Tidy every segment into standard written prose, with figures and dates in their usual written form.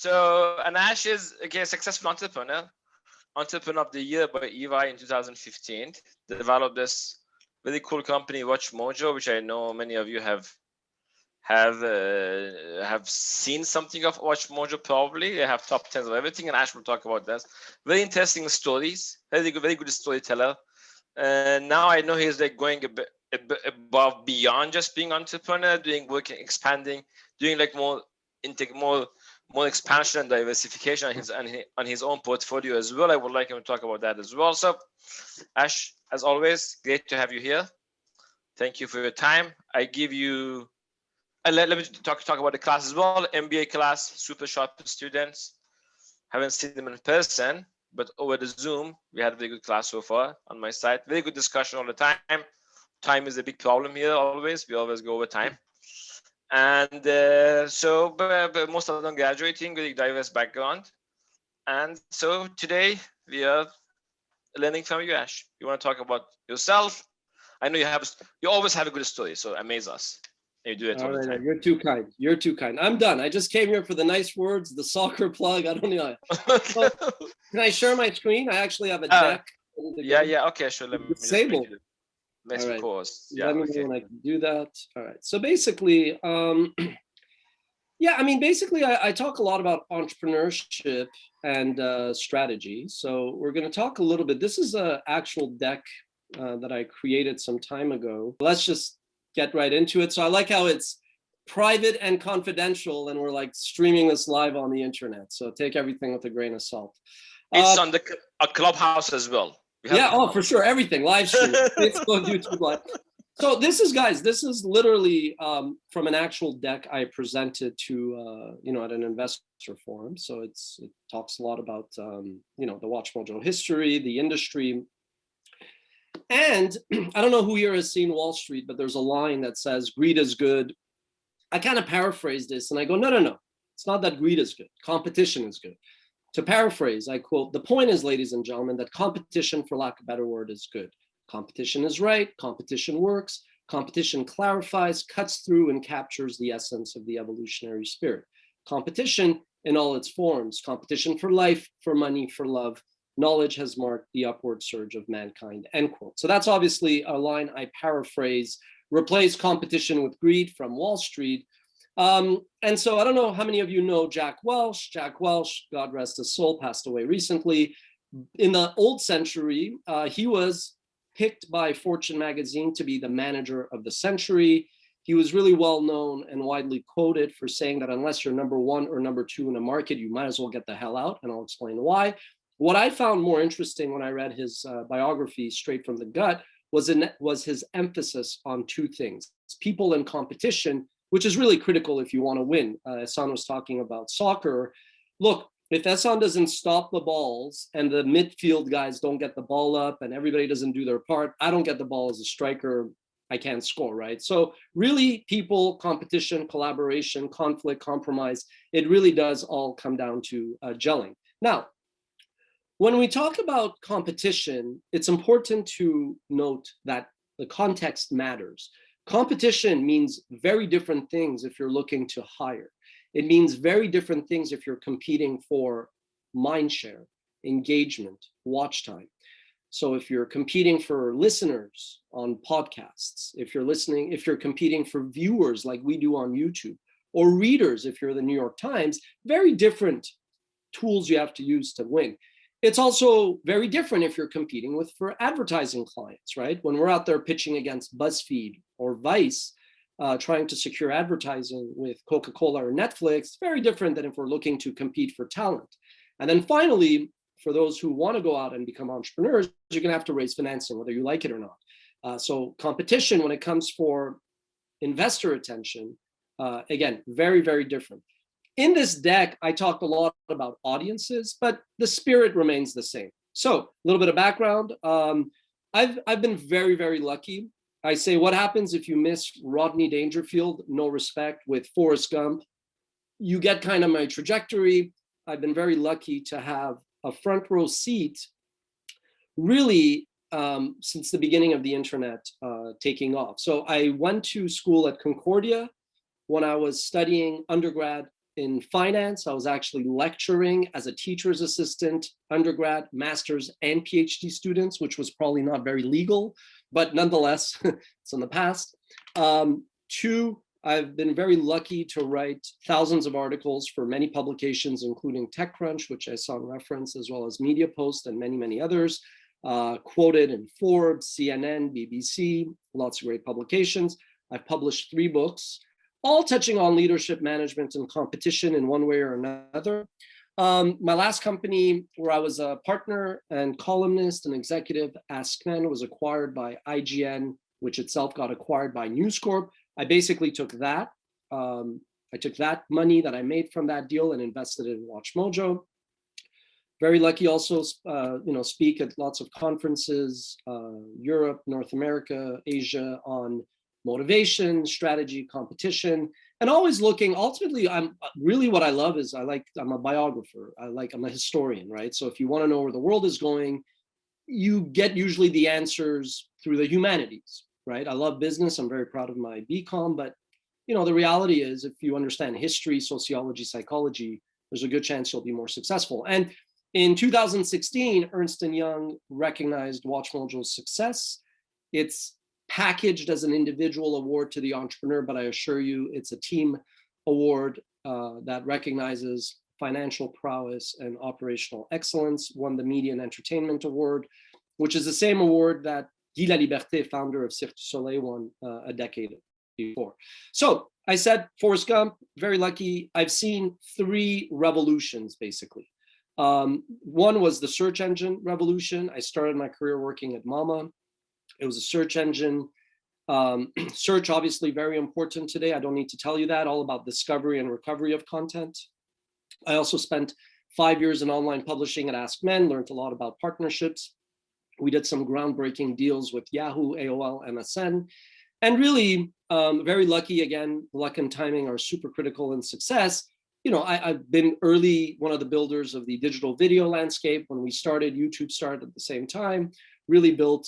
So Anash is a successful entrepreneur of the year by EY in 2015. Developed this really cool company, WatchMojo, which I know many of you have seen something of WatchMojo probably. They have top 10s of everything, and Ash will talk about this. Very interesting stories. Very good storyteller. And now I know he's like going a bit above beyond just being entrepreneur, doing work, expanding, doing like more expansion and diversification on his own portfolio as well. I would like him to talk about that as well. So, Ash, as always, great to have you here. Thank you for your time. I give you. Let me talk about the class as well. MBA class, super sharp students. Haven't seen them in person, but over the Zoom, we had a very good class so far on my side. Very good discussion all the time. Time is a big problem here always. We always go over time. And but most of them graduating with a diverse background. And so today we are learning from you, Ash. You want to talk about yourself? I know you always have a good story, so amaze us. You do it all the time. You're too kind. You're too kind. I'm done. I just came here for the nice words, the soccer plug. I don't know. So, can I share my screen? I actually have a deck. Yeah. Okay, sure. Let me disable. Nice right. Pause. Yeah. Let me know when I can do that. All right. So basically, yeah, I mean, basically, I talk a lot about entrepreneurship and strategy. So we're going to talk a little bit. This is an actual deck that I created some time ago. Let's just get right into it. So I like how it's private and confidential, and we're like streaming this live on the internet. So take everything with a grain of salt. It's on a Clubhouse as well. For sure. Everything live stream, Facebook, YouTube live. So this is literally from an actual deck I presented to, at an investor forum. So it talks a lot about, the WatchMojo history, the industry. And I don't know who here has seen Wall Street, but there's a line that says, greed is good. I kind of paraphrase this and I go, no. It's not that greed is good. Competition is good. To paraphrase, I quote, the point is, ladies and gentlemen, that competition, for lack of a better word, is good. Competition is right. Competition works. Competition clarifies, cuts through, and captures the essence of the evolutionary spirit. Competition in all its forms. Competition for life, for money, for love. Knowledge has marked the upward surge of mankind, end quote. So that's obviously a line I paraphrase, replace competition with greed from Wall Street. And so I don't know how many of you know Jack Welch. Jack Welch, God rest his soul, passed away recently. In the old century, he was picked by Fortune magazine to be the manager of the century. He was really well known and widely quoted for saying that unless you're number one or number two in a market, you might as well get the hell out, and I'll explain why. What I found more interesting when I read his biography straight from the gut was his emphasis on two things: people and competition, which is really critical if you want to win. Ehsan was talking about soccer. Look, if Ehsan doesn't stop the balls and the midfield guys don't get the ball up and everybody doesn't do their part, I don't get the ball as a striker, I can't score, right? So really, people, competition, collaboration, conflict, compromise, it really does all come down to gelling. Now, when we talk about competition, it's important to note that the context matters. Competition means very different things if you're looking to hire. It means very different things if you're competing for mind share, engagement, watch time. So if you're competing for listeners on podcasts, if you're competing for viewers like we do on YouTube, or readers if you're the New York Times, very different tools you have to use to win. It's also very different if you're competing for advertising clients, right? When we're out there pitching against BuzzFeed or Vice, trying to secure advertising with Coca-Cola or Netflix, very different than if we're looking to compete for talent. And then finally, for those who want to go out and become entrepreneurs, you're going to have to raise financing, whether you like it or not. So competition, when it comes for investor attention, again, very, very different. In this deck, I talked a lot about audiences, but the spirit remains the same. So a little bit of background. I've been very, very lucky. I say, what happens if you miss Rodney Dangerfield, No Respect, with Forrest Gump? You get kind of my trajectory. I've been very lucky to have a front row seat, really, since the beginning of the internet taking off. So I went to school at Concordia when I was studying undergrad in finance. I was actually lecturing as a teacher's assistant, undergrad, master's, and PhD students, which was probably not very legal, but nonetheless, it's in the past. Two, I've been very lucky to write thousands of articles for many publications, including TechCrunch, which I saw in reference, as well as Media Post and many, many others. Quoted in Forbes, CNN, BBC, lots of great publications. I've published 3 books, all touching on leadership, management, and competition in one way or another. My last company, where I was a partner and columnist and executive, AskMen, was acquired by IGN, which itself got acquired by News Corp. I basically took that. I took that money that I made from that deal and invested it in WatchMojo. Very lucky also, speak at lots of conferences, Europe, North America, Asia, on motivation, strategy, competition, and always looking. Ultimately, I'm really, what I love is I'm a biographer. I'm a historian, right? So if you want to know where the world is going, you get usually the answers through the humanities, right? I love business. I'm very proud of my BCom, but the reality is, if you understand history, sociology, psychology, there's a good chance you'll be more successful. And in 2016, Ernst & Young recognized WatchMojo's success. It's packaged as an individual award to the entrepreneur, but I assure you it's a team award that recognizes financial prowess and operational excellence. Won the Media and Entertainment Award, which is the same award that Guy Laliberté, founder of Cirque du Soleil, won a decade before. So I said, Forrest Gump, very lucky. I've seen 3 revolutions, basically. One was the search engine revolution. I started my career working at Mama. It was a search engine. Search, obviously, very important today. I don't need to tell you that, all about discovery and recovery of content. I also spent 5 years in online publishing at AskMen, learned a lot about partnerships. We did some groundbreaking deals with Yahoo, AOL, MSN, and really very lucky. Again, luck and timing are super critical in success. I've been one of the builders of the digital video landscape. When we started, YouTube started at the same time, really built,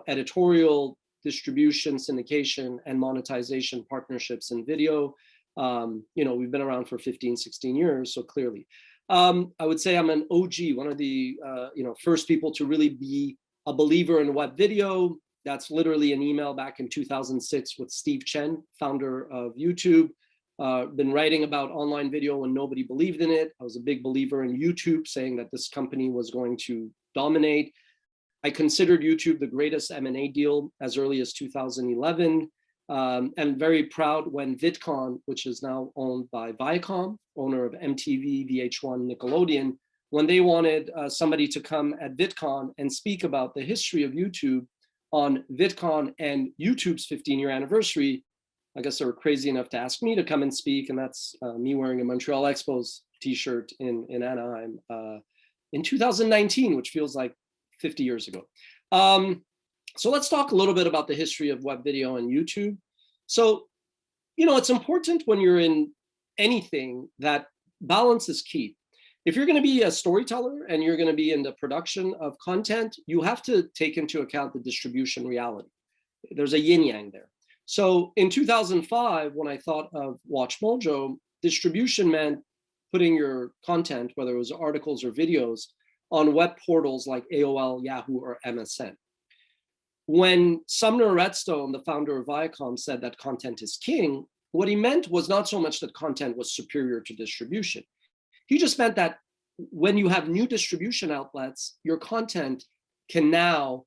editorial, distribution, syndication, and monetization partnerships in video. We've been around for 15, 16 years, so clearly. I would say I'm an OG, one of the first people to really be a believer in web video. That's literally an email back in 2006 with Steve Chen, founder of YouTube. Been writing about online video when nobody believed in it. I was a big believer in YouTube, saying that this company was going to dominate. I considered YouTube the greatest M&A deal as early as 2011. And very proud when VidCon, which is now owned by Viacom, owner of MTV, VH1, Nickelodeon, when they wanted somebody to come at VidCon and speak about the history of YouTube on VidCon and YouTube's 15-year anniversary, I guess they were crazy enough to ask me to come and speak, and that's me wearing a Montreal Expos t-shirt in Anaheim in 2019, which feels like 50 years ago. So let's talk a little bit about the history of web video and YouTube. So, it's important when you're in anything that balance is key. If you're going to be a storyteller and you're going to be in the production of content, you have to take into account the distribution reality. There's a yin yang there. So in 2005, when I thought of WatchMojo, distribution meant putting your content, whether it was articles or videos, on web portals like AOL, Yahoo, or MSN. When Sumner Redstone, the founder of Viacom, said that content is king, what he meant was not so much that content was superior to distribution. He just meant that when you have new distribution outlets, your content can now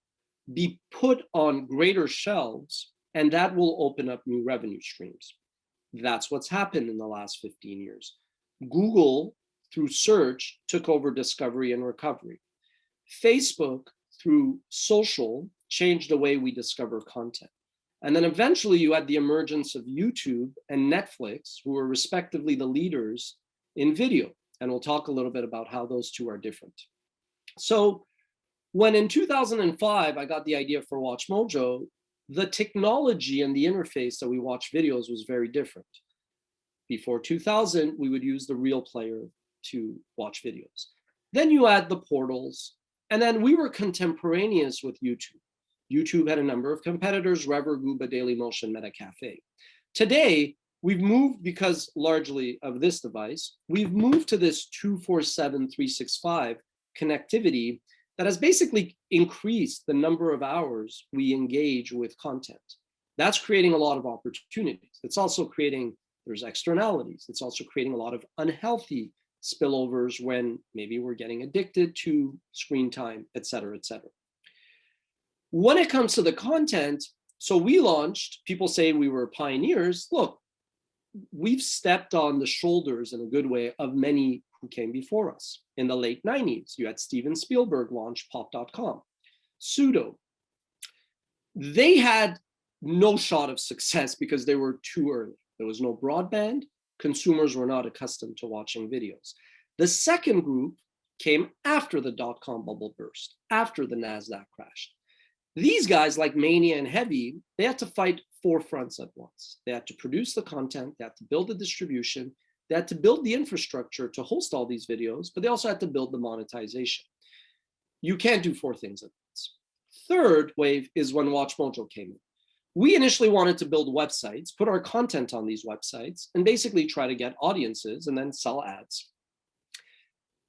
be put on greater shelves, and that will open up new revenue streams. That's what's happened in the last 15 years. Google, through search, took over discovery and recovery. Facebook, through social, changed the way we discover content. And then eventually you had the emergence of YouTube and Netflix, who were respectively the leaders in video. And we'll talk a little bit about how those two are different. So when in 2005, I got the idea for WatchMojo, the technology and the interface that we watch videos was very different. Before 2000, we would use the real player to watch videos. Then you add the portals, and then we were contemporaneous with YouTube. YouTube had a number of competitors, Rever, Gooba, Dailymotion, MetaCafe. Today, we've moved, because largely of this device, we've moved to this 24/7/365 connectivity that has basically increased the number of hours we engage with content. That's creating a lot of opportunities. It's also creating, there's externalities. It's also creating a lot of unhealthy spillovers when maybe we're getting addicted to screen time, et cetera, et cetera. When it comes to the content, so we launched, people say we were pioneers. Look, we've stepped on the shoulders in a good way of many who came before us. In the late 90s, you had Steven Spielberg launch pop.com, Sudo. They had no shot of success because they were too early. There was no broadband. Consumers were not accustomed to watching videos. The second group came after the dot-com bubble burst, after the NASDAQ crashed. These guys, like Mania and Heavy, they had to fight 4 fronts at once. They had to produce the content, they had to build the distribution, they had to build the infrastructure to host all these videos, but they also had to build the monetization. You can't do 4 things at once. Third wave is when WatchMojo came in. We initially wanted to build websites, put our content on these websites, and basically try to get audiences and then sell ads.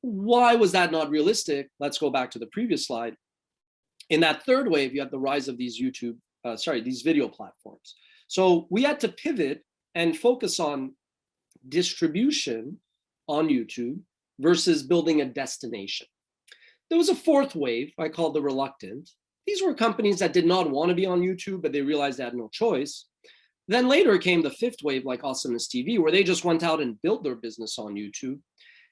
Why was that not realistic? Let's go back to the previous slide. In that third wave, you had the rise of these these video platforms. So we had to pivot and focus on distribution on YouTube versus building a destination. There was a fourth wave I called the reluctant. These were companies that did not want to be on YouTube, but they realized they had no choice. Then later came the fifth wave, like Awesomeness TV, where they just went out and built their business on YouTube.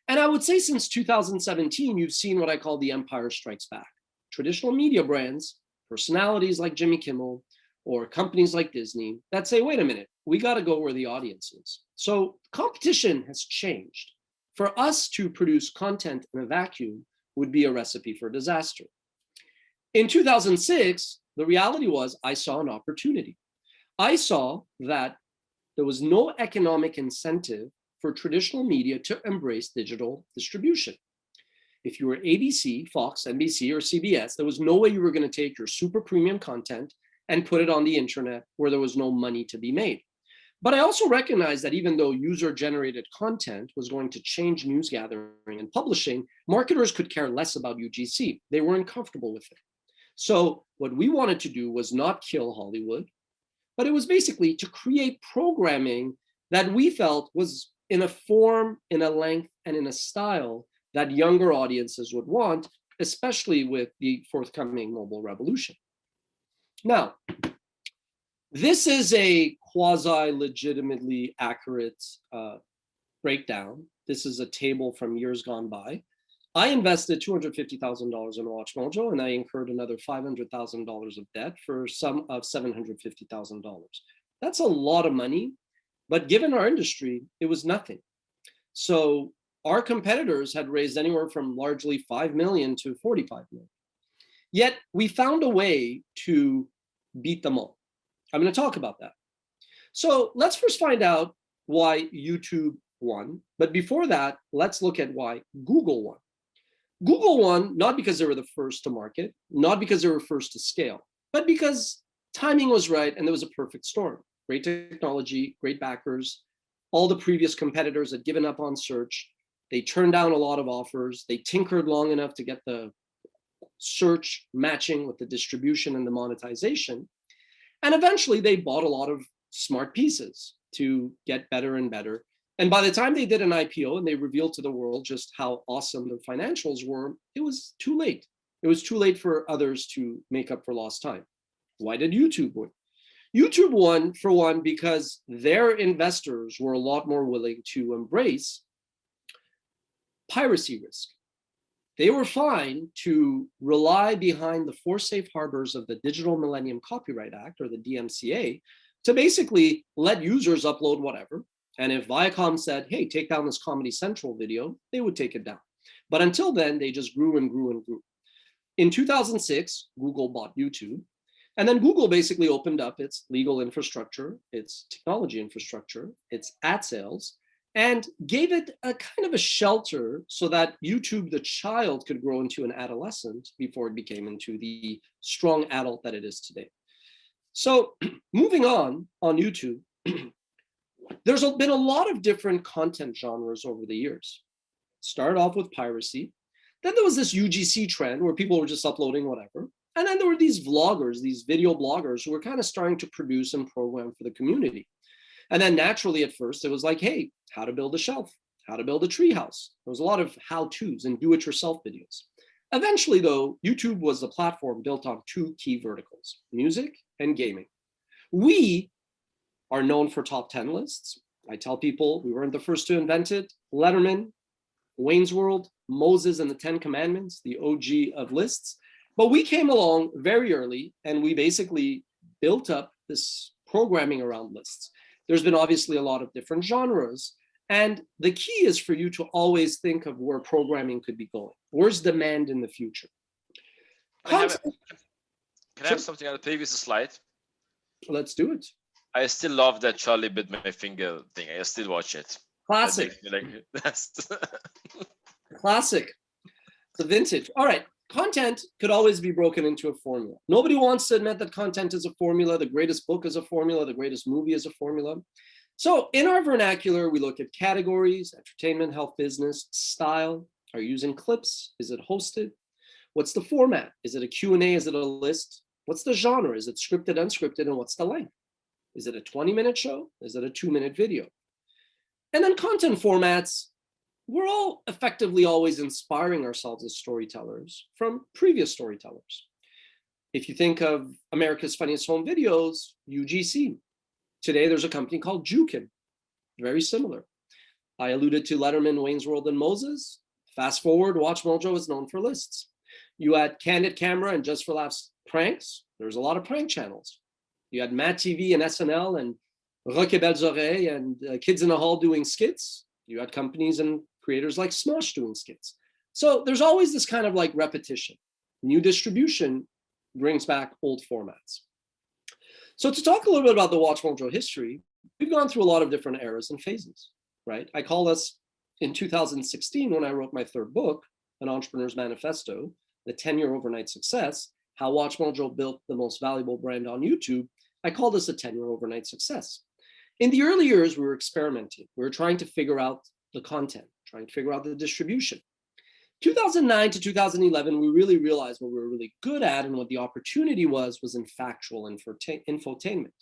And I would say since 2017, you've seen what I call the Empire Strikes Back. Traditional media brands, personalities like Jimmy Kimmel, or companies like Disney that say, wait a minute, we got to go where the audience is. So competition has changed. For us to produce content in a vacuum would be a recipe for disaster. In 2006, the reality was I saw an opportunity. I saw that there was no economic incentive for traditional media to embrace digital distribution. If you were ABC, Fox, NBC, or CBS, there was no way you were going to take your super premium content and put it on the internet where there was no money to be made. But I also recognized that even though user-generated content was going to change news gathering and publishing, marketers could care less about UGC. They weren't comfortable with it. So what we wanted to do was not kill Hollywood, but it was basically to create programming that we felt was in a form, in a length, and in a style that younger audiences would want, especially with the forthcoming mobile revolution. Now, this is a quasi-legitimately accurate breakdown. This is a table from years gone by. I invested $250,000 in WatchMojo, and I incurred another $500,000 of debt for a sum of $750,000. That's a lot of money, but given our industry, it was nothing. So our competitors had raised anywhere from largely 5 million to 45 million. Yet we found a way to beat them all. I'm going to talk about that. So let's first find out why YouTube won. But before that, let's look at why Google won. Google won not because they were the first to market, not because they were first to scale, but because timing was right and there was a perfect storm. Great technology, great backers. All the previous competitors had given up on search. They turned down a lot of offers. They tinkered long enough to get the search matching with the distribution and the monetization. And eventually they bought a lot of smart pieces to get better and better. And by the time they did an IPO and they revealed to the world just how awesome their financials were, it was too late. It was too late for others to make up for lost time. Why did YouTube win? YouTube won, for one, because their investors were a lot more willing to embrace piracy risk. They were fine to rely behind the 4 safe harbors of the Digital Millennium Copyright Act, or the DMCA, to basically let users upload whatever. And if Viacom said, hey, take down this Comedy Central video, they would take it down. But until then, they just grew and grew and grew. In 2006, Google bought YouTube. And then Google basically opened up its legal infrastructure, its technology infrastructure, its ad sales, and gave it a kind of a shelter so that YouTube, the child, could grow into an adolescent before it became into the strong adult that it is today. So moving on YouTube, There's been a lot of different content genres over the years. Started off with piracy. Then there was this UGC trend where people were just uploading whatever. And then there were these vloggers, these video bloggers who were kind of starting to produce and program for the community. And then naturally at first it was like, hey, how to build a shelf, how to build a treehouse. There was a lot of how-tos and do-it-yourself videos. Eventually though, YouTube was the platform built on two key verticals, music and gaming. We are known for top 10 lists. I tell people we weren't the first to invent it. Letterman, Wayne's World, Moses and the 10 Commandments, the OG of lists. But we came along very early and we basically built up this programming around lists. There's been obviously a lot of different genres. And the key is for you to always think of where programming could be going. Where's demand in the future? Can I have something on the previous slide? Let's do it. I still love that Charlie bit my finger thing. I still watch it. Classic. That's Classic. The vintage. All right. Content could always be broken into a formula. Nobody wants to admit that content is a formula. The greatest book is a formula. The greatest movie is a formula. So in our vernacular, we look at categories: entertainment, health, business, style. Are you using clips? Is it hosted? What's the format? Is it a Q&A? Is it a list? What's the genre? Is it scripted, unscripted? And what's the length? Is it a 20-minute show? Is it a 2-minute video? And then content formats. We're all effectively always inspiring ourselves as storytellers from previous storytellers. If you think of America's Funniest Home Videos, UGC. Today, there's a company called Jukin, very similar. I alluded to Letterman, Wayne's World, and Moses. Fast forward, WatchMojo is known for lists. You had Candid Camera and Just for Laughs pranks. There's a lot of prank channels. You had Matt TV and SNL and Rock et Belles Oreilles and Kids in the Hall doing skits. You had companies and creators like Smosh doing skits. So there's always this kind of like repetition. New distribution brings back old formats. So to talk a little bit about the WatchMojo history, we've gone through a lot of different eras and phases, right? I call this in 2016 when I wrote my third book, An Entrepreneur's Manifesto, the 10-year overnight success, how WatchMojo built the most valuable brand on YouTube. I call this a 10-year overnight success. In the early years, we were experimenting. We were trying to figure out the content, trying to figure out the distribution. 2009 to 2011, we really realized what we were really good at and what the opportunity was in factual infotainment.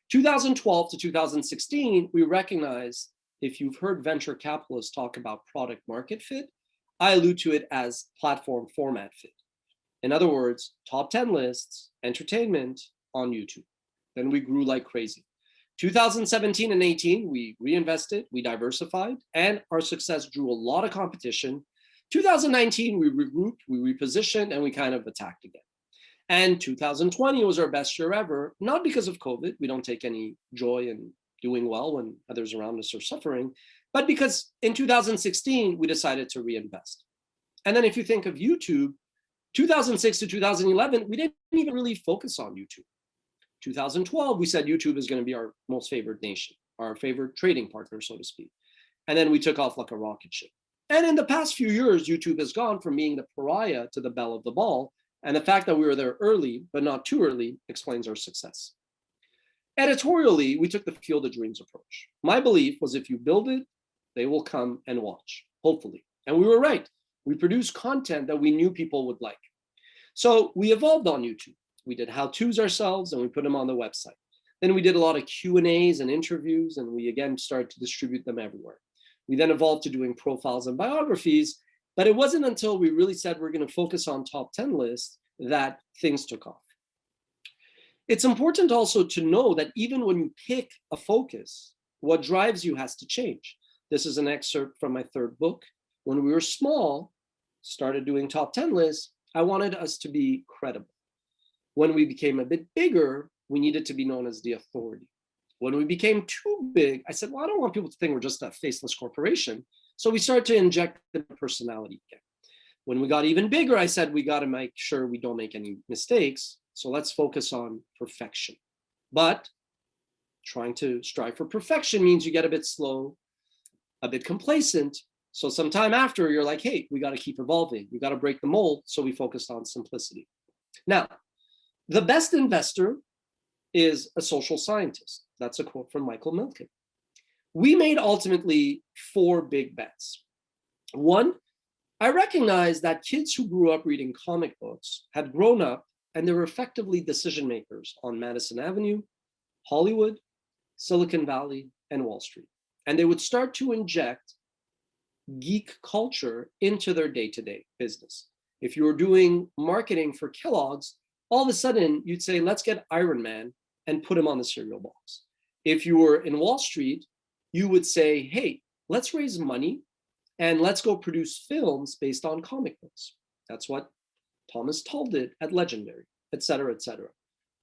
2012 to 2016, we recognized, if you've heard venture capitalists talk about product market fit, I allude to it as platform format fit. In other words, top 10 lists, entertainment on YouTube. Then we grew like crazy. 2017 and 18, we reinvested, we diversified, and our success drew a lot of competition. 2019, we regrouped, we repositioned, and we kind of attacked again. And 2020 was our best year ever, not because of COVID. We don't take any joy in doing well when others around us are suffering, but because in 2016, we decided to reinvest. And then if you think of YouTube, 2006 to 2011, we didn't even really focus on YouTube. 2012, we said YouTube is going to be our most favored nation, our favorite trading partner, so to speak. And then we took off like a rocket ship. And in the past few years, YouTube has gone from being the pariah to the belle of the ball. And the fact that we were there early, but not too early, explains our success. Editorially, we took the Field of Dreams approach. My belief was if you build it, they will come and watch, hopefully. And we were right. We produced content that we knew people would like. So we evolved on YouTube. We did how-tos ourselves and we put them on the website. Then we did a lot of Q&As and interviews, and we again started to distribute them everywhere. We then evolved to doing profiles and biographies, but it wasn't until we really said we're going to focus on top 10 lists that things took off. It's important also to know that even when you pick a focus, what drives you has to change. This is an excerpt from my third book. When we were small, started doing top 10 lists, I wanted us to be credible. When we became a bit bigger, we needed to be known as the authority. When we became too big, I said, well, I don't want people to think we're just a faceless corporation. So we started to inject the personality again. When we got even bigger, I said, we got to make sure we don't make any mistakes. So let's focus on perfection. But trying to strive for perfection means you get a bit slow, a bit complacent. So sometime after, you're like, hey, we got to keep evolving. We got to break the mold. So we focused on simplicity. Now, the best investor is a social scientist. That's a quote from Michael Milken. we made ultimately 4 big bets. One, I recognized that kids who grew up reading comic books had grown up and they were effectively decision makers on Madison Avenue, Hollywood, Silicon Valley, and Wall Street. And they would start to inject geek culture into their day-to-day business. If you were doing marketing for Kellogg's, all of a sudden you'd say, let's get Iron Man and put him on the cereal box. If you were in Wall Street, you would say, hey, let's raise money and let's go produce films based on comic books. That's what Thomas Tull did at Legendary, et cetera, et cetera.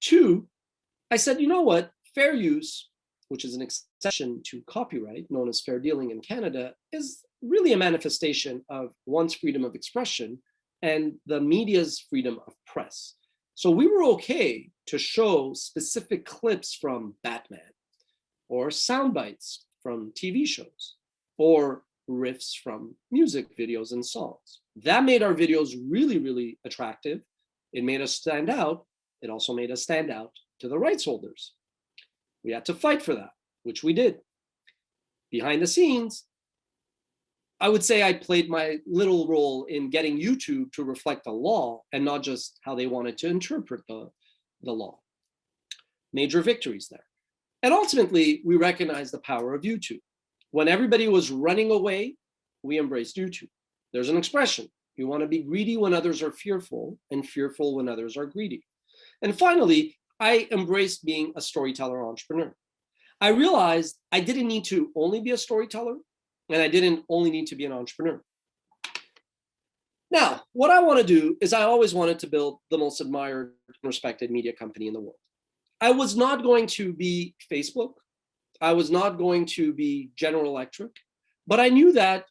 2, I said, you know what? Fair use, which is an exception to copyright, known as fair dealing in Canada, is really a manifestation of one's freedom of expression and the media's freedom of press. So we were okay to show specific clips from Batman, or sound bites from TV shows, or riffs from music videos and songs. That made our videos really, really attractive. It made us stand out. It also made us stand out to the rights holders. We had to fight for that, which we did. Behind the scenes, I would say I played my little role in getting YouTube to reflect the law and not just how they wanted to interpret the law. Major victories there. And ultimately, we recognized the power of YouTube. When everybody was running away, we embraced YouTube. There's an expression: you want to be greedy when others are fearful, and fearful when others are greedy. And finally, I embraced being a storyteller entrepreneur. I realized I didn't need to only be a storyteller, and I didn't only need to be an entrepreneur. Now, what I want to do is I always wanted to build the most admired and respected media company in the world. I was not going to be Facebook. I was not going to be General Electric, but I knew that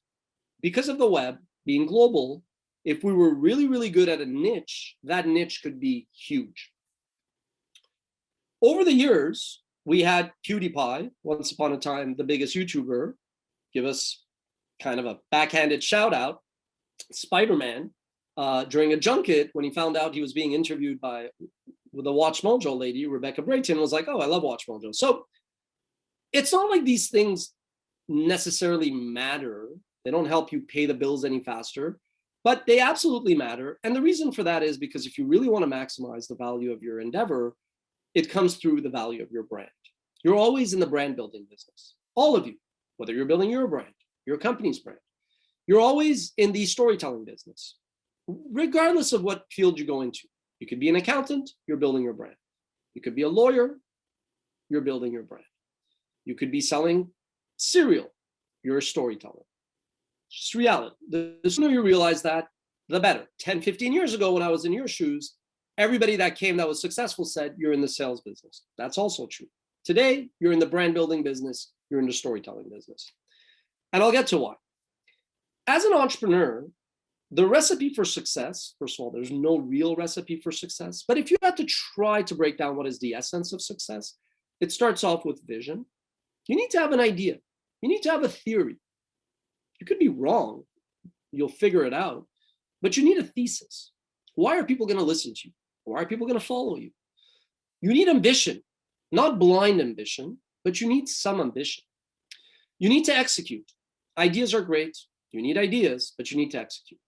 because of the web being global, if we were really, really good at a niche, that niche could be huge. Over the years, we had PewDiePie, once upon a time, the biggest YouTuber, give us kind of a backhanded shout out. Spider-Man, during a junket, when he found out he was being interviewed by the WatchMojo lady, Rebecca Brayton, was like, oh, I love WatchMojo. So it's not like these things necessarily matter. They don't help you pay the bills any faster, but they absolutely matter. And the reason for that is because if you really want to maximize the value of your endeavor, it comes through the value of your brand. You're always in the brand building business, all of you, whether you're building your brand, your company's brand. You're always in the storytelling business, regardless of what field you go into. You could be an accountant, you're building your brand. You could be a lawyer, you're building your brand. You could be selling cereal, you're a storyteller. It's just reality. The sooner you realize that, the better. 10, 15 years ago, when I was in your shoes, everybody that came that was successful said, you're in the sales business. That's also true. Today, you're in the brand building business, you're in the storytelling business. And I'll get to why. As an entrepreneur, the recipe for success, first of all, there's no real recipe for success, but if you had to try to break down what is the essence of success, it starts off with vision. You need to have an idea. You need to have a theory. You could be wrong. You'll figure it out, but you need a thesis. Why are people going to listen to you? Why are people going to follow you? You need ambition, not blind ambition, but you need some ambition. You need to execute. Ideas are great. You need ideas, but you need to execute.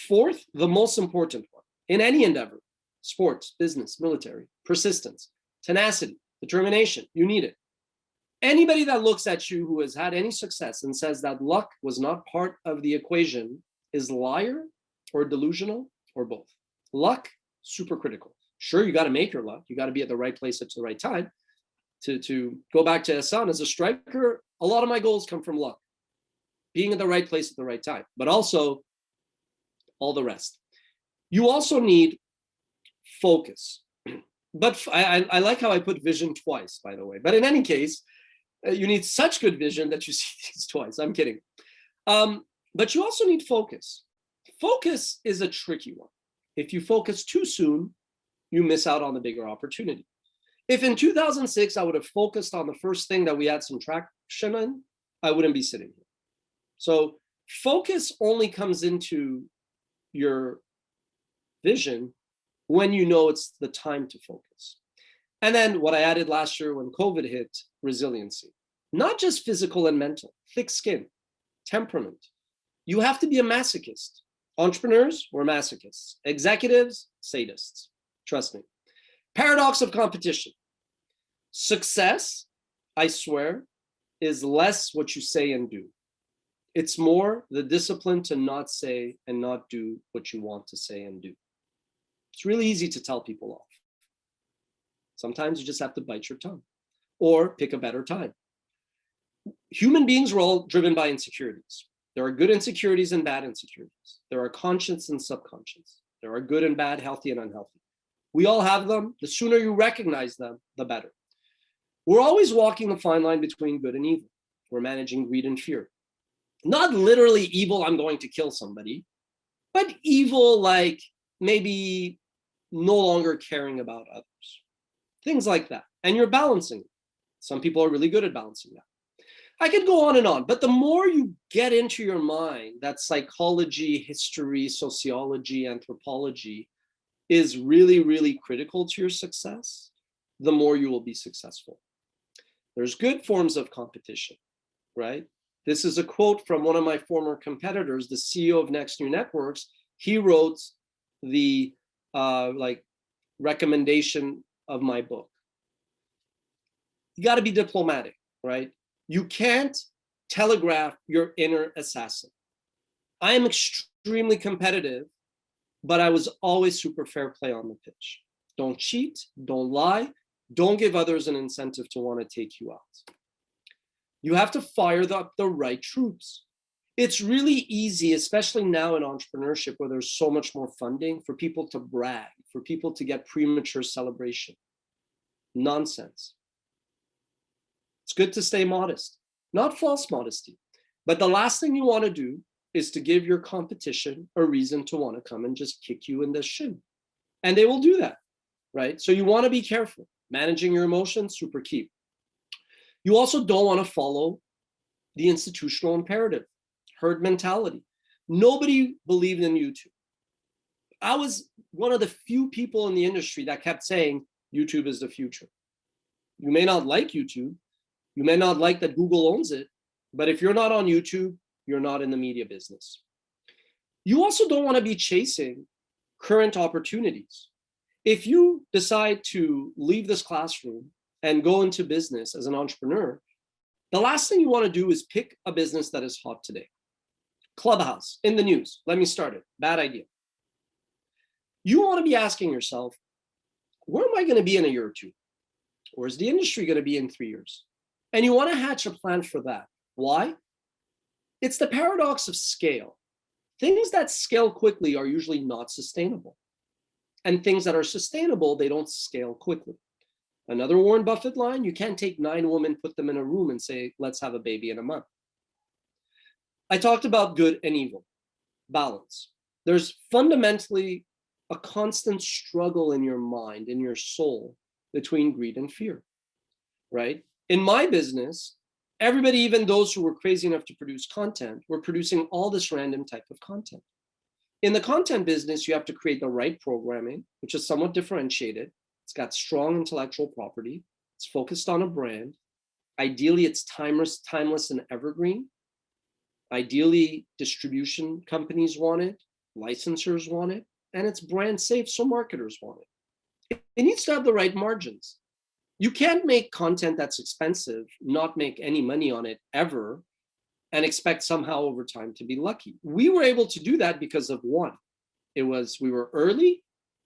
Fourth, the most important one in any endeavor, sports, business, military, persistence, tenacity, determination, you need it. Anybody that looks at you who has had any success and says that luck was not part of the equation is liar or delusional or both. Luck, super critical. Sure, you got to make your luck. You got to be at the right place at the right time. To go back to Ehsan, as a striker, a lot of my goals come from luck. Being at the right place at the right time, but also all the rest. You also need focus. But I like how I put vision twice, by the way. But in any case, you need such good vision that you see things twice. I'm kidding. But you also need focus. Focus is a tricky one. If you focus too soon, you miss out on the bigger opportunity. If in 2006, I would have focused on the first thing that we had some traction in, I wouldn't be sitting here. So focus only comes into your vision when you know it's the time to focus. And then what I added last year when COVID hit, resiliency. not just physical and mental, thick skin, temperament. You have to be a masochist. Entrepreneurs, we're masochists. Executives, sadists. Trust me. Paradox of competition. Success, I swear, is less what you say and do. It's more the discipline to not say and not do what you want to say and do. It's really easy to tell people off. Sometimes you just have to bite your tongue or pick a better time. Human beings are all driven by insecurities. There are good insecurities and bad insecurities. There are conscious and subconscious. There are good and bad, healthy and unhealthy. We all have them. The sooner you recognize them, the better. We're always walking the fine line between good and evil. We're managing greed and fear. Not literally evil, I'm going to kill somebody, but evil like maybe no longer caring about others. Things like that. And you're balancing it. Some people are really good at balancing that. I could go on and on, but the more you get into your mind that psychology, history, sociology, anthropology is really, really critical to your success, the more you will be successful. There's good forms of competition, right? This is a quote from one of my former competitors, the CEO of Next New Networks. He wrote the recommendation of my book. You got to be diplomatic, right? You can't telegraph your inner assassin. I am extremely competitive, but I was always super fair play on the pitch. Don't cheat, don't lie, don't give others an incentive to want to take you out. You have to fire up the right troops. It's really easy, especially now in entrepreneurship where there's so much more funding, for people to brag, for people to get premature celebration. Nonsense. It's good to stay modest, not false modesty. But the last thing you want to do is to give your competition a reason to want to come and just kick you in the shin. And they will do that, right? So you want to be careful. Managing your emotions, super key. You also don't want to follow the institutional imperative, herd mentality. Nobody believed in YouTube. I was one of the few people in the industry that kept saying YouTube is the future. You may not like YouTube. You may not like that Google owns it, but if you're not on YouTube, you're not in the media business. You also don't want to be chasing current opportunities. If you decide to leave this classroom and go into business as an entrepreneur, the last thing you want to do is pick a business that is hot today. Clubhouse, in the news. Let me start it. Bad idea. You want to be asking yourself, where am I going to be in a year or two? Where's the industry going to be in 3 years? And you want to hatch a plan for that. Why? It's the paradox of scale. Things that scale quickly are usually not sustainable. And things that are sustainable, they don't scale quickly. Another Warren Buffett line, you can't take 9 women, put them in a room and say, let's have a baby in a month. I talked about good and evil, balance. There's fundamentally a constant struggle in your mind, in your soul, between greed and fear, right? In my business, everybody, even those who were crazy enough to produce content, were producing all this random type of content. In the content business, you have to create the right programming, which is somewhat differentiated. It's got strong intellectual property. It's focused on a brand. Ideally, it's timeless and evergreen. Ideally, distribution companies want it, licensors want it, and it's brand safe, so marketers want it. It needs to have the right margins. You can't make content that's expensive, not make any money on it ever, and expect somehow over time to be lucky. We were able to do that because of one. We were early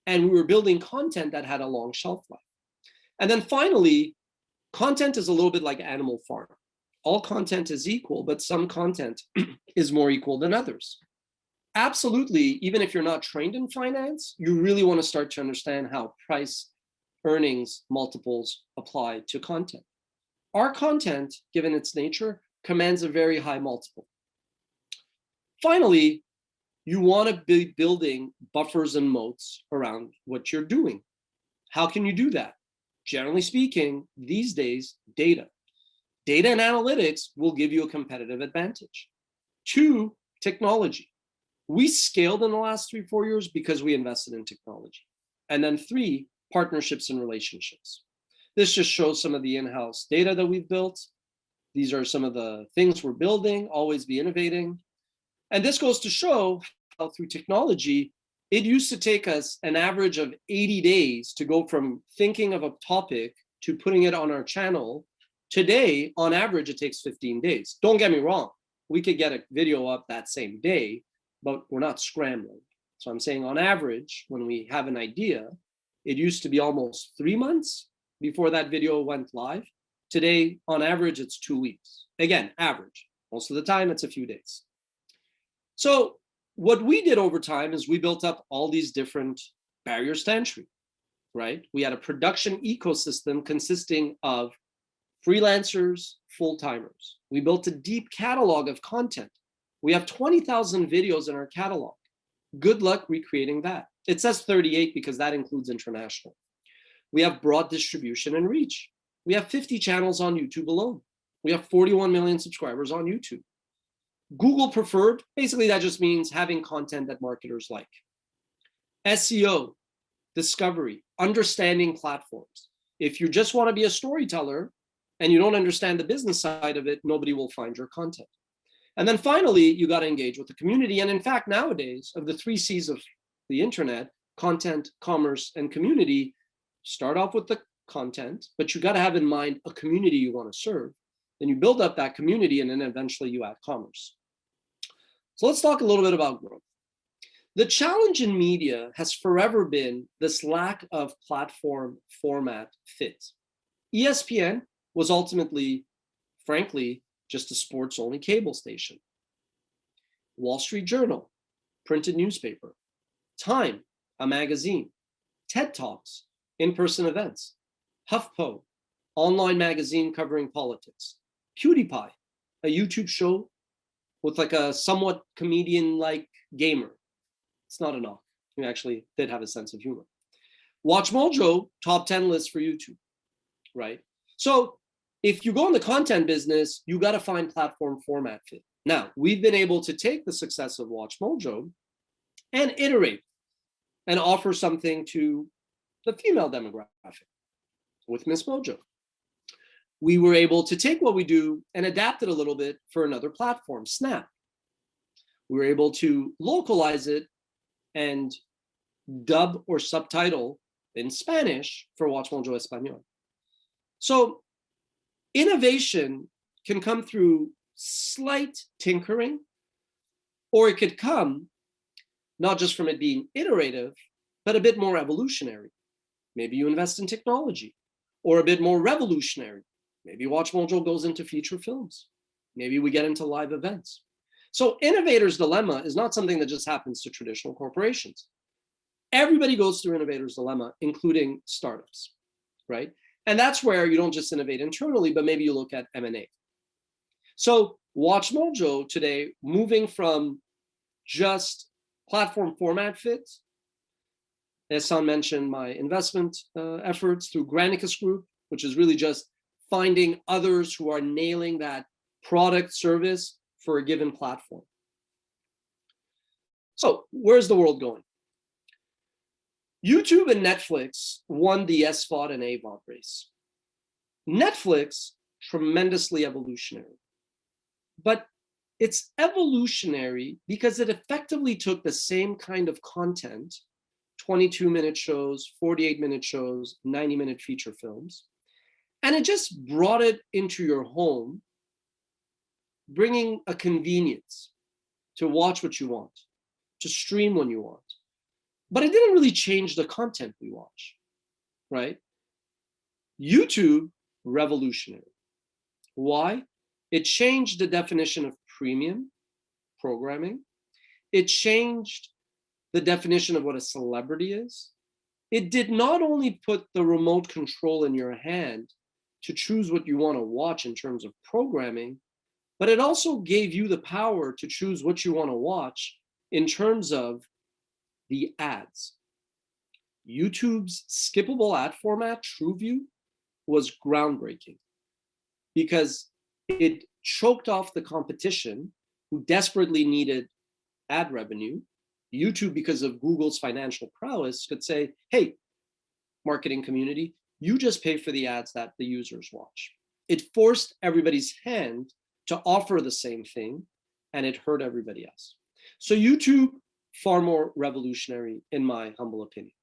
and we were building content that had a long shelf life. And then finally, content is a little bit like Animal Farm. All content is equal, but some content is more equal than others. Absolutely, even if you're not trained in finance, you really want to start to understand how price earnings multiples apply to content. Our content, given its nature, commands a very high multiple. Finally, you want to be building buffers and moats around what you're doing. How can you do that? Generally speaking, these days, data. Data and analytics will give you a competitive advantage. 2, technology. We scaled in the last 3-4 years because we invested in technology. And then 3, partnerships and relationships. This just shows some of the in-house data that we've built. These are some of the things we're building, always be innovating. And this goes to show how through technology, it used to take us an average of 80 days to go from thinking of a topic to putting it on our channel. Today, on average, it takes 15 days. Don't get me wrong. We could get a video up that same day, but we're not scrambling. So I'm saying on average, when we have an idea, it used to be almost 3 months before that video went live. Today, on average, it's 2 weeks. Again, average. Most of the time, it's a few days. So what we did over time is we built up all these different barriers to entry, right? We had a production ecosystem consisting of freelancers, full-timers. We built a deep catalog of content. We have 20,000 videos in our catalog. Good luck recreating that. It says 38 because that includes international. We have broad distribution and reach. We have 50 channels on YouTube alone. We have 41 million subscribers on YouTube. Google preferred, basically that just means having content that marketers like. SEO, discovery, understanding platforms. If you just want to be a storyteller and you don't understand the business side of it, nobody will find your content. And then finally, you got to engage with the community. And in fact, nowadays, of the 3 C's of the internet, content, commerce, and community, start off with the content, but you got to have in mind a community you want to serve. Then you build up that community, and then eventually you add commerce. So let's talk a little bit about growth. The challenge in media has forever been this lack of platform format fit. ESPN was ultimately, frankly, just a sports-only cable station. Wall Street Journal, printed newspaper. Time, a magazine. TED Talks, in-person events. HuffPo, online magazine covering politics. PewDiePie, a YouTube show with like a somewhat comedian-like gamer. It's not enough. He actually did have a sense of humor. WatchMojo, top 10 list for YouTube, right? So if you go in the content business, you got to find platform format fit. Now, we've been able to take the success of WatchMojo and iterate and offer something to the female demographic with Miss Mojo. We were able to take what we do and adapt it a little bit for another platform, Snap. We were able to localize it and dub or subtitle in Spanish for WatchMojo Español. So innovation can come through slight tinkering, or it could come not just from it being iterative, but a bit more evolutionary. Maybe you invest in technology, or a bit more revolutionary. Maybe WatchMojo goes into feature films. Maybe we get into live events. So innovator's dilemma is not something that just happens to traditional corporations. Everybody goes through innovator's dilemma, including startups, right? And that's where you don't just innovate internally, but maybe you look at M&A. So WatchMojo today, moving from just platform format fit, Ehsan mentioned my investment efforts through Granicus Group, which is really just finding others who are nailing that product service for a given platform. So where's the world going? YouTube and Netflix won the SVOD and AVOD race. Netflix, tremendously evolutionary. But it's evolutionary because it effectively took the same kind of content, 22-minute shows, 48-minute shows, 90-minute feature films, and it just brought it into your home, bringing a convenience to watch what you want, to stream when you want. But it didn't really change the content we watch, right? YouTube, revolutionary. Why? It changed the definition of premium programming. It changed the definition of what a celebrity is. It did not only put the remote control in your hand to choose what you want to watch in terms of programming, but it also gave you the power to choose what you want to watch in terms of the ads. YouTube's skippable ad format, TrueView, was groundbreaking because it choked off the competition who desperately needed ad revenue. YouTube, because of Google's financial prowess, could say, hey, marketing community, you just pay for the ads that the users watch. It forced everybody's hand to offer the same thing, and it hurt everybody else. So YouTube, far more revolutionary in my humble opinion.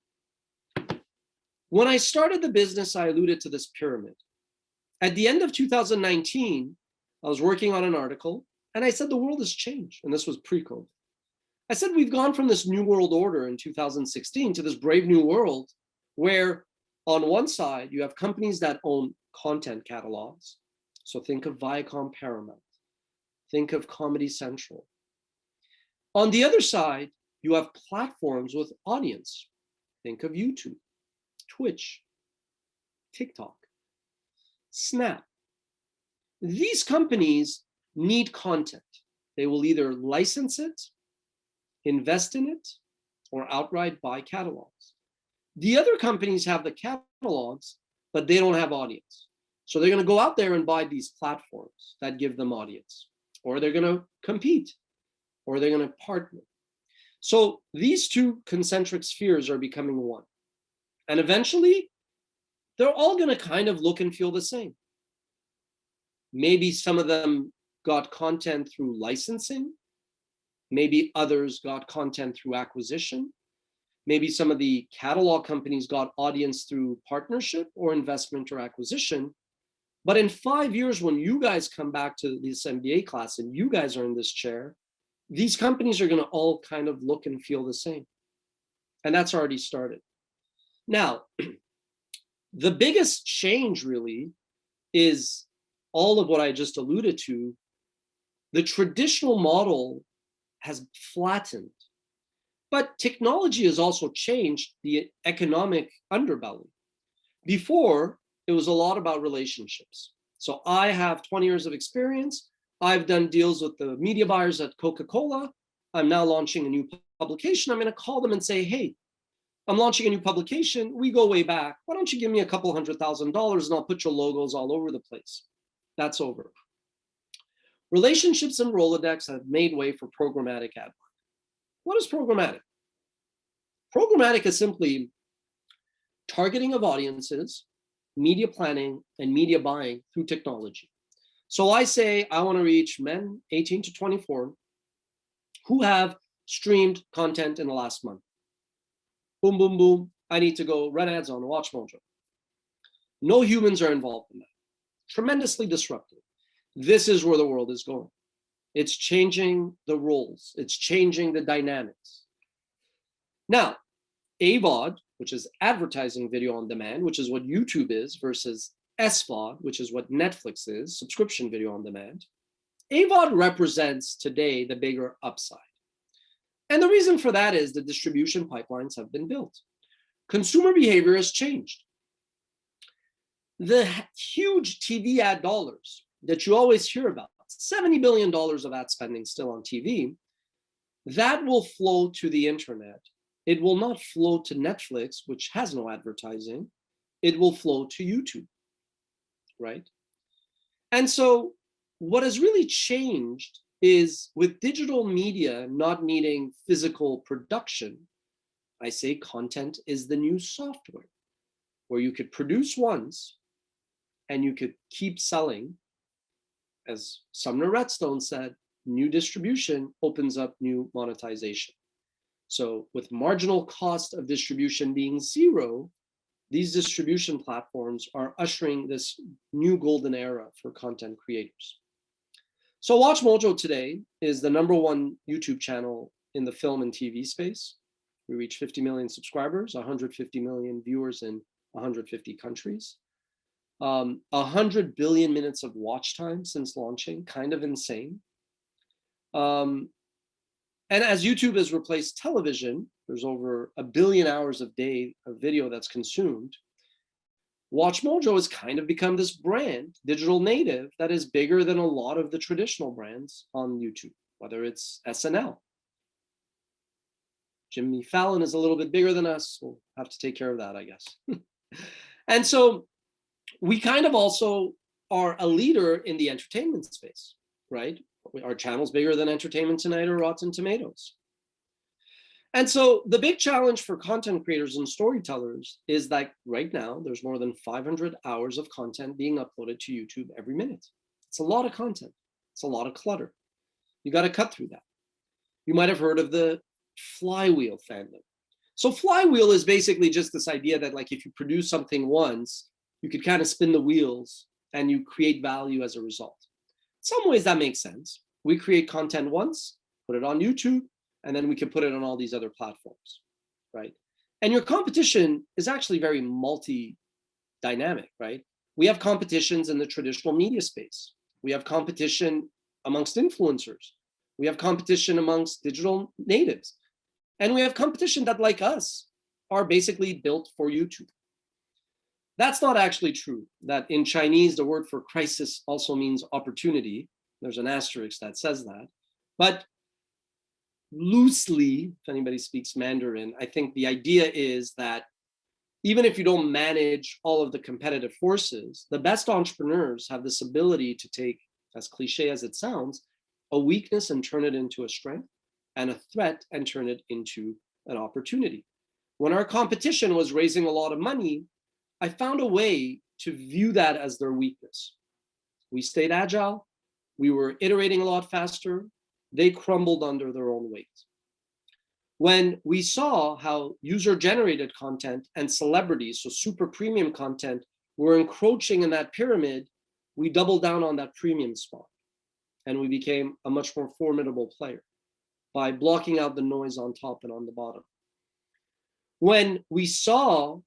When I started the business, I alluded to this pyramid. At the end of 2019, I was working on an article, and I said the world has changed, and this was pre-COVID. I said we've gone from this new world order in 2016 to this brave new world where on one side, you have companies that own content catalogs. So think of Viacom Paramount, think of Comedy Central. On the other side, you have platforms with audience. Think of YouTube, Twitch, TikTok, Snap. These companies need content. They will either license it, invest in it, or outright buy catalogs. The other companies have the catalogs, but they don't have audience. So they're going to go out there and buy these platforms that give them audience, or they're going to compete, or they're going to partner. So these two concentric spheres are becoming one. And eventually, they're all going to kind of look and feel the same. Maybe some of them got content through licensing. Maybe others got content through acquisition. Maybe some of the catalog companies got audience through partnership or investment or acquisition. But in 5 years, when you guys come back to this MBA class and you guys are in this chair, these companies are going to all kind of look and feel the same. And that's already started. Now, the biggest change really is all of what I just alluded to. The traditional model has flattened, but technology has also changed the economic underbelly. Before, it was a lot about relationships. So I have 20 years of experience. I've done deals with the media buyers at Coca-Cola. I'm now launching a new publication. I'm going to call them and say, hey, I'm launching a new publication. We go way back. Why don't you give me a couple $100,000 and I'll put your logos all over the place. That's over. Relationships and Rolodex have made way for programmatic ad buying. What is programmatic? Programmatic is simply targeting of audiences, media planning, and media buying through technology. So I say I want to reach men 18 to 24 who have streamed content in the last month. Boom, boom, boom. I need to go run ads on WatchMojo. No humans are involved in that. Tremendously disruptive. This is where the world is going. It's changing the roles. It's changing the dynamics. Now, AVOD, which is advertising video on demand, which is what YouTube is, versus SVOD, which is what Netflix is, subscription video on demand. AVOD represents today the bigger upside. And the reason for that is the distribution pipelines have been built. Consumer behavior has changed. The huge TV ad dollars that you always hear about, $70 billion of ad spending still on TV, that will flow to the internet. It will not flow to Netflix, which has no advertising. It will flow to YouTube, right? And so what has really changed is with digital media not needing physical production, I say content is the new software, where you could produce once and you could keep selling. As Sumner Redstone said, new distribution opens up new monetization. So with marginal cost of distribution being zero, these distribution platforms are ushering this new golden era for content creators. So WatchMojo today is the #1 YouTube channel in the film and TV space. We reach 50 million subscribers, 150 million viewers in 150 countries. 100 billion minutes of watch time since launching, kind of insane. And as YouTube has replaced television, there's over 1 billion hours of day of video that's consumed. WatchMojo has kind of become this brand, digital native, that is bigger than a lot of the traditional brands on YouTube, whether it's SNL. Jimmy Fallon is a little bit bigger than us. We'll have to take care of that, I guess. And so we kind of also are a leader in the entertainment space, right? Our channel's bigger than Entertainment Tonight or Rotten Tomatoes. And so the big challenge for content creators and storytellers is that right now there's more than 500 hours of content being uploaded to YouTube every minute. It's a lot of content. It's a lot of clutter. You got to cut through that. You might have heard of the flywheel fandom. So flywheel is basically just this idea that like if you produce something once, you could kind of spin the wheels and you create value as a result. In some ways that makes sense. We create content once, put it on YouTube, and then we can put it on all these other platforms, right? And your competition is actually very multi-dynamic, right? We have competitions in the traditional media space. We have competition amongst influencers. We have competition amongst digital natives. And we have competition that, like us, are basically built for YouTube. That's not actually true. That in Chinese, the word for crisis also means opportunity. There's an asterisk that says that. But loosely, if anybody speaks Mandarin, I think the idea is that even if you don't manage all of the competitive forces, the best entrepreneurs have this ability to take, as cliche as it sounds, a weakness and turn it into a strength, and a threat and turn it into an opportunity. When our competition was raising a lot of money, I found a way to view that as their weakness. We stayed agile, we were iterating a lot faster, they crumbled under their own weight. When we saw how user-generated content and celebrities, so super premium content, were encroaching in that pyramid, we doubled down on that premium spot. And we became a much more formidable player by blocking out the noise on top and on the bottom. When we saw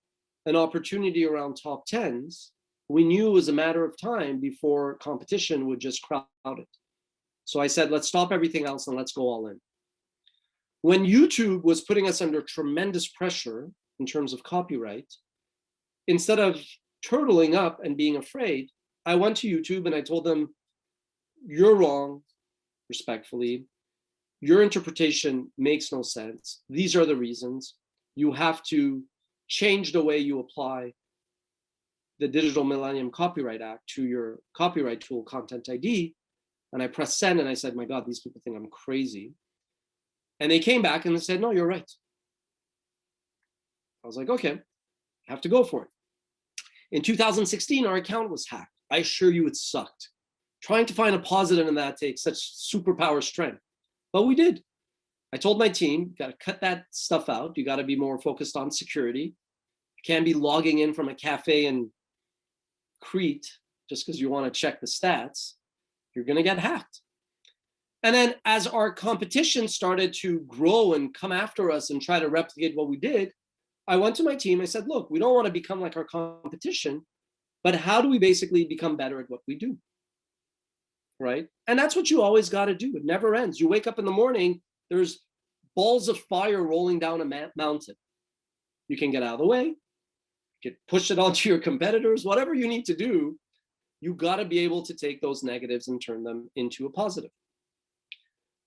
an opportunity around top 10s, we knew it was a matter of time before competition would just crowd it. So I said, let's stop everything else and let's go all in. When YouTube was putting us under tremendous pressure in terms of copyright, instead of turtling up and being afraid, I went to YouTube and I told them, you're wrong, respectfully. Your interpretation makes no sense. These are the reasons. You have to change the way you apply the Digital Millennium Copyright Act to your copyright tool, Content ID. And I pressed send and I said, my God, these people think I'm crazy. And they came back and they said, no, you're right. I was like, okay, I have to go for it. In 2016, our account was hacked. I assure you it sucked. Trying to find a positive in that takes such superpower strength. But we did. I told my team, you got to cut that stuff out. You got to be more focused on security. You can't be logging in from a cafe in Crete just because you want to check the stats. You're going to get hacked. And then as our competition started to grow and come after us and try to replicate what we did, I went to my team. I said, look, we don't want to become like our competition, but how do we basically become better at what we do? Right? And that's what you always got to do. It never ends. You wake up in the morning, there's balls of fire rolling down a mountain. You can get out of the way, you can push it onto your competitors, whatever you need to do, you got to be able to take those negatives and turn them into a positive.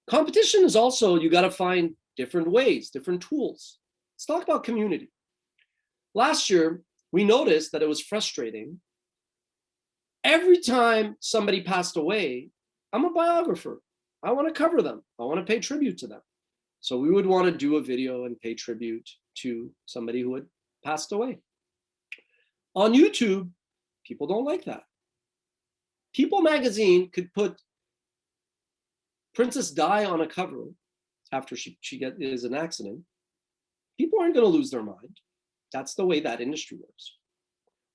Competition is also, you got to find different ways, different tools. Let's talk about community. Last year, we noticed that it was frustrating. Every time somebody passed away, I'm a biographer. I want to cover them. I want to pay tribute to them. So we would want to do a video and pay tribute to somebody who had passed away. On YouTube, people don't like that. People magazine could put Princess Di on a cover after she is an accident. People aren't going to lose their mind. That's the way that industry works.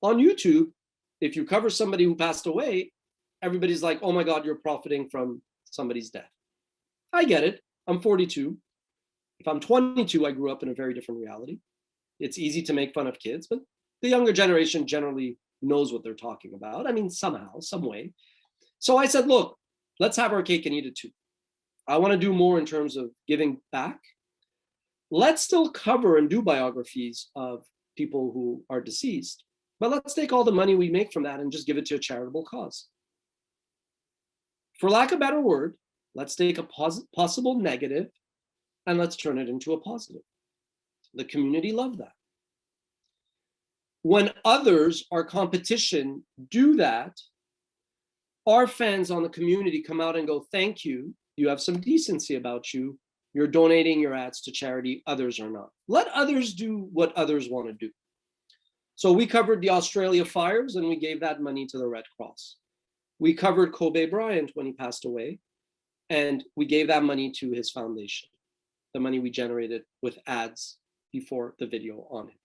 On YouTube, if you cover somebody who passed away, everybody's like, oh my God, you're profiting from somebody's death. I get it. I'm 42. If I'm 22, I grew up in a very different reality. It's easy to make fun of kids, but the younger generation generally knows what they're talking about. I mean, somehow, some way. So I said, look, let's have our cake and eat it too. I want to do more in terms of giving back. Let's still cover and do biographies of people who are deceased, but let's take all the money we make from that and just give it to a charitable cause. For lack of a better word, let's take a possible negative and let's turn it into a positive. The community loved that. When others, our competition, do that, our fans on the community come out and go, thank you. You have some decency about you. You're donating your ads to charity, others are not. Let others do what others want to do. So we covered the Australia fires and we gave that money to the Red Cross. We covered Kobe Bryant when he passed away, and we gave that money to his foundation, the money we generated with ads before the video on it,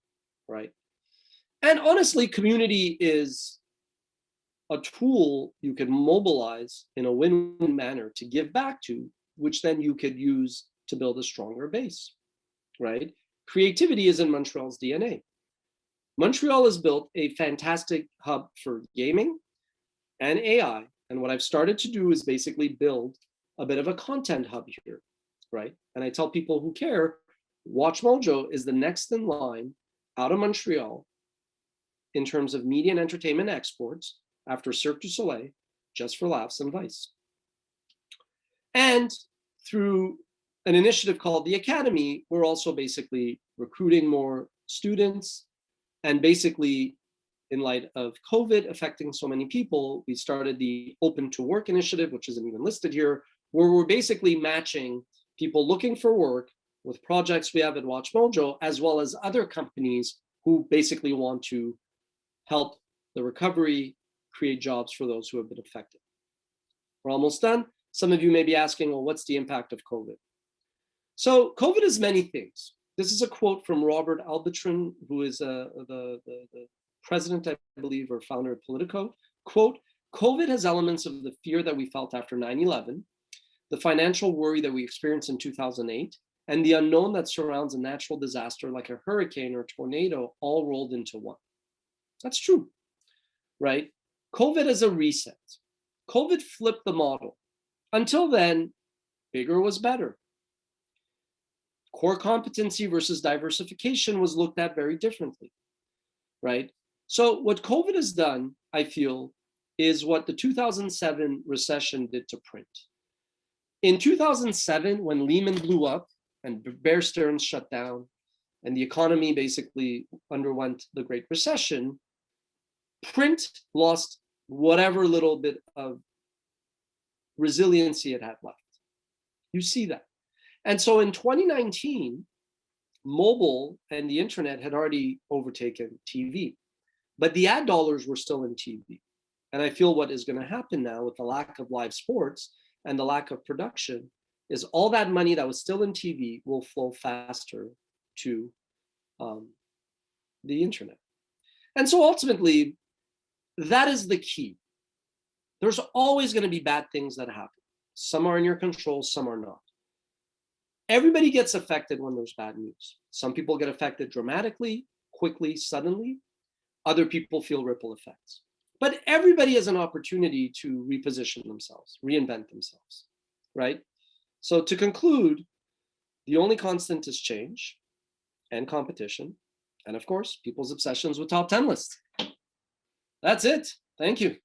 right? And honestly, community is a tool you can mobilize in a win-win manner to give back to, which then you could use to build a stronger base, right? Creativity is in Montreal's DNA. Montreal has built a fantastic hub for gaming and AI. And what I've started to do is basically build a bit of a content hub here, right? And I tell people who care, WatchMojo is the next in line out of Montreal in terms of media and entertainment exports after Cirque du Soleil, Just for Laughs, and Vice. And through an initiative called the Academy, we're also basically recruiting more students. And basically, in light of COVID affecting so many people, we started the Open to Work initiative, which isn't even listed here, where we're basically matching people looking for work with projects we have at WatchMojo, as well as other companies who basically want to help the recovery, create jobs for those who have been affected. We're almost done. Some of you may be asking, well, what's the impact of COVID? So COVID is many things. This is a quote from Robert Albitron, who is the president, I believe, or founder of Politico. Quote, COVID has elements of the fear that we felt after 9/11, the financial worry that we experienced in 2008, and the unknown that surrounds a natural disaster like a hurricane or tornado all rolled into one. That's true, right? COVID is a reset. COVID flipped the model. Until then, bigger was better. Core competency versus diversification was looked at very differently, right? So what COVID has done, I feel, is what the 2007 recession did to print. In 2007, when Lehman blew up and Bear Stearns shut down and the economy basically underwent the Great Recession, print lost whatever little bit of resiliency it had left. You see that. And so in 2019, mobile and the internet had already overtaken TV, but the ad dollars were still in TV. And I feel what is going to happen now with the lack of live sports and the lack of production is all that money that was still in TV will flow faster to the internet. And so ultimately, that is the key. There's always going to be bad things that happen. Some are in your control, some are not. Everybody gets affected when there's bad news. Some people get affected dramatically, quickly, suddenly. Other people feel ripple effects. But everybody has an opportunity to reposition themselves, reinvent themselves, right? So to conclude, the only constant is change and competition. And of course, people's obsessions with top 10 lists. That's it. Thank you.